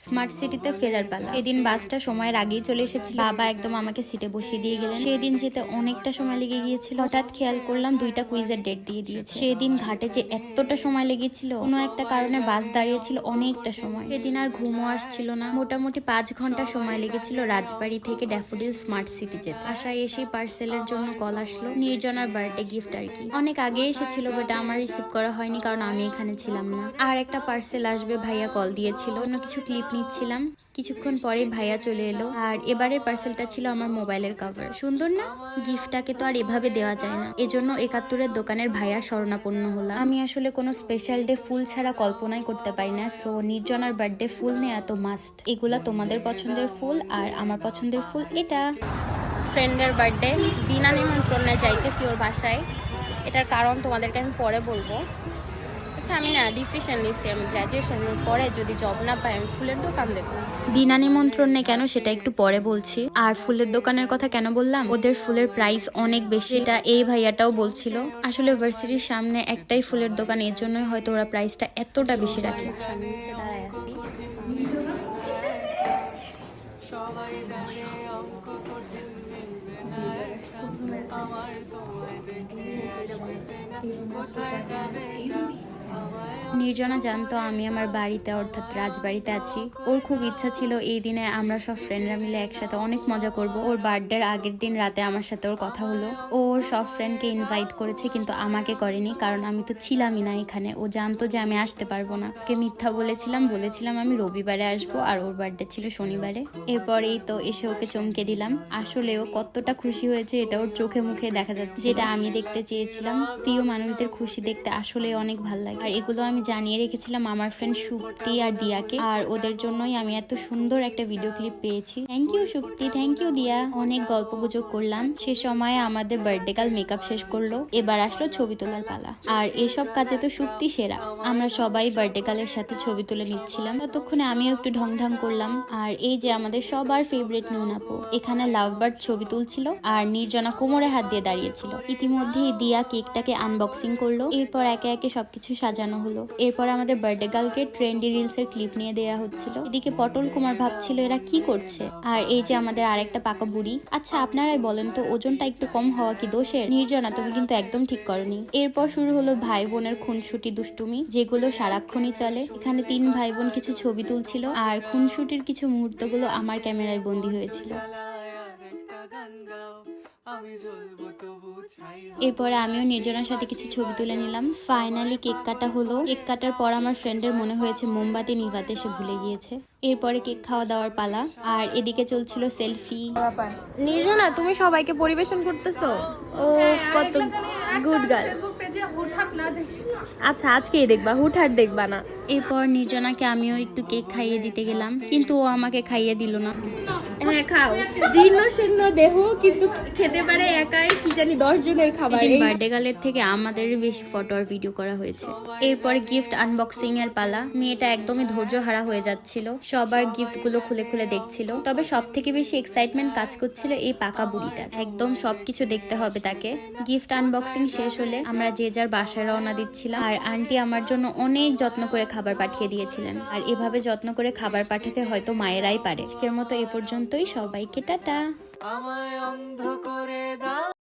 Smart সিটিতে ফেরার পালা। এদিন বাসটা সময়ের আগেই চলে এসেছিল। বাবা একদম আমাকে সিটে বসিয়ে দিয়ে গেলেন। সেদিন যেতে অনেকটা সময় লেগে গিয়েছিল। হঠাৎ খেয়াল করলাম 2টা কুইজের ডেট দিয়ে দিয়েছে। সেদিন ঘাটে যে এতটা সময় লেগেছিল, কোনো একটা কারণে বাস দাঁড়িয়েছিল অনেকটা সময়। সেদিন আর ঘুমও আসছিল না। মোটামুটি 5 ঘন্টা সময় লেগেছিল রাজবাড়ি থেকে ড্যাফোডিল স্মার্ট সিটি যেতে। আশায় এসে পার্সেলের জন্য কল আসলো, নির্জনার বার্থডে গিফট আর কি। অনেক আগে এসেছিল, বাট আমার রিসিভ করা হয়নি কারণ আমি এখানে ছিলাম না। আর একটা পার্সেল আসবে, ভাইয়া কল দিয়েছিল, অন্য কিছু ক্লিপ নিচ্ছিলাম। কিছুক্ষণ পরে ভাইয়া চলে এলো। আর এবারের পার্সেলটা ছিল আমার মোবাইলের কভার। সুন্দর না? গিফটটাকে তো আর এভাবে দেওয়া যায় না, এজন্য 71-এর দোকানের ভাইয়া শরণাপন্ন হলাম। আমি আসলে কোনো স্পেশাল ডে ফুল ছাড়া কল্পনাই করতে পারি না, সো নির্জনার বার্থডে ফুল নেওয়া তো মাস্ট। এগুলা তোমাদের পছন্দের ফুল, আর আমার পছন্দের ফুল এটা। ফ্রেন্ডের বার্থডে, বিনা নিমন্ত্রণে যাইতেছি ওর বাসায়। এটার কারণ তোমাদেরকে আমি পরে বলবো। আচ্ছা, আমি না ডিসিশন নিয়েছি, আমি গ্র্যাজুয়েশনের পরে যদি জব না পাই আমি ফুলের দোকান দেবো। বিনা নিমন্ত্রণে কেন সেটা একটু পরে বলছি। আর ফুলের দোকানের কথা কেন বললাম, ওদের ফুলের প্রাইস অনেক বেশি, এটা এই ভাইয়াটাও বলছিল। আসলে ভার্সিটির সামনে একটাই ফুলের দোকান, এর জন্যই হয়তো ওরা প্রাইসটা এতটা বেশি রাখে। নিচে দাঁড়ায় আছি। নির্জনা জানতো আমি আমার বাড়িতে অর্থাৎ রাজবাড়িতে আছি। ওর খুব ইচ্ছা ছিল এই দিনে আমরা সব ফ্রেন্ডরা মিলে একসাথে অনেক মজা করব। ওর বার্থডের আগের দিন রাতে আমার সাথে ওর কথা হলো। ও ওর সব ফ্রেন্ডকে ইনভাইট করেছে, কিন্তু আমাকে করেনি, কারণ আমি তো ছিলামই না এখানে। ও জানতো যে আমি আসতে পারবো না। ওকে মিথ্যা বলেছিলাম আমি রবিবারে আসবো, আর ওর বার্থডে ছিল শনিবারে। এরপরেই তো এসে ওকে চমকে দিলাম। আসলে ও কতটা খুশি হয়েছে এটা ওর চোখে মুখে দেখা যাচ্ছে, যেটা আমি দেখতে চেয়েছিলাম। প্রিয় মানুষদের খুশি দেখতে আসলে অনেক ভালো লাগে। আর এগুলো আমি জানিয়ে রেখেছিলাম আমার ফ্রেন্ড সুপ্তি আর দিয়াকে, আর ওদের জন্যই আমি এত সুন্দর একটা ভিডিও ক্লিপ পেয়েছি। Thank you Supti, thank you Diya. অনেক গল্প গুজব করলাম। সে সময় আমাদের বার্থডে কাল মেকআপ শেষ করলো। এবার আসলো ছবি তোলার পালা, আর এসব কাজে তো সুপ্তি সেরা। আমরা সবাই বার্থডে কালের সাথে ছবি তুলে নিচ্ছিলাম, ততক্ষণে আমিও একটু ঢং করলাম। আর এই যে আমাদের সবার ফেভারিট নুন আপু এখানে লাভ বার্ড ছবি তুলছিল, আর নির্জনা কোমরে হাত দিয়ে দাঁড়িয়েছিল। ইতিমধ্যেই দিয়া কেকটাকে আনবক্সিং করলো। এরপর একে একে সবকিছু সাজানো হলো। এরপর আমাদের বার্থডে গার্লকে ট্রেন্ডি রিলস এর ক্লিপ নিয়ে দেওয়া হচ্ছিল। এদিকে পটল কুমার ভাবছিল এরা কি করছে। আর এই যে আমাদের আরেকটা পাকা বুড়ি। আচ্ছা আপনারাই বলেন তো, ওজনটা একটু কম হওয়া কি দোষের? নির্জনা তুমি কিন্তু একদম ঠিক করনি। এরপর শুরু হলো ভাই বোনের খুনসুটি দুষ্টুমি, যেগুলো সারাক্ষণই চলে। এখানে 3 ভাই বোন কিছু ছবি তুলছিল, আর খুনসুটির কিছু মুহূর্তগুলো আমার ক্যামেরায় বন্দী হয়েছিল। এরপরে আমিও নির্জনার সাথে কিছু ছবি তুলে নিলাম। ফাইনালি কেক কাটা হলো। কেক কাটার পর আমার ফ্রেন্ডের মনে হয়েছে মোমবাতি নিভাতে সে ভুলে গিয়েছে। এরপরে কেক খাওয়া দাওয়ার পালা, আর এদিকে চলছিল সেলফি। নির্জনা তুমি সবাইকে পরিবেশন করতেছো? ও কত গুড গার্ল। আচ্ছা আজকেই দেখবা, হুটহাট দেখবা না। এরপর নির্জনাকে আমিও একটু কেক খাইয়ে দিতে গেলাম, কিন্তু ও আমাকে খাইয়ে দিল না। হ্যাঁ খাও, জীর্ণ শীর্ণ দেহ কিন্তু খেতে পারে একাই কি জানি 10 জনের খাবার। বার্থডে গার্লের থেকে আমাদের বেশি ফটো আর ভিডিও করা হয়েছে। এরপর গিফট আনবক্সিং এর পালা। মেয়েটা একদমই ধৈর্য হারা হয়ে যাচ্ছিল, সবার গিফট গুলো খুলে খুলে দেখছিল। তবে সব থেকে বেশি এক্সাইটমেন্ট কাজ করছিল এই পাকা বুড়িটার। একদম সবকিছু দেখতে হবে তাকে। গিফট আনবক্সিং শেষ হলে আমরা যে যার বাসায় রওনা দিচ্ছিলাম, আর আন্টি আমার জন্য অনেক যত্ন করে খাবার পাঠিয়ে দিয়েছিলেন। আর এভাবে যত্ন করে খাবার পাঠাতে হয়তো মায়েরাই পারে। আজকের মতো এ পর্যন্তই, সবাইকে টাটা।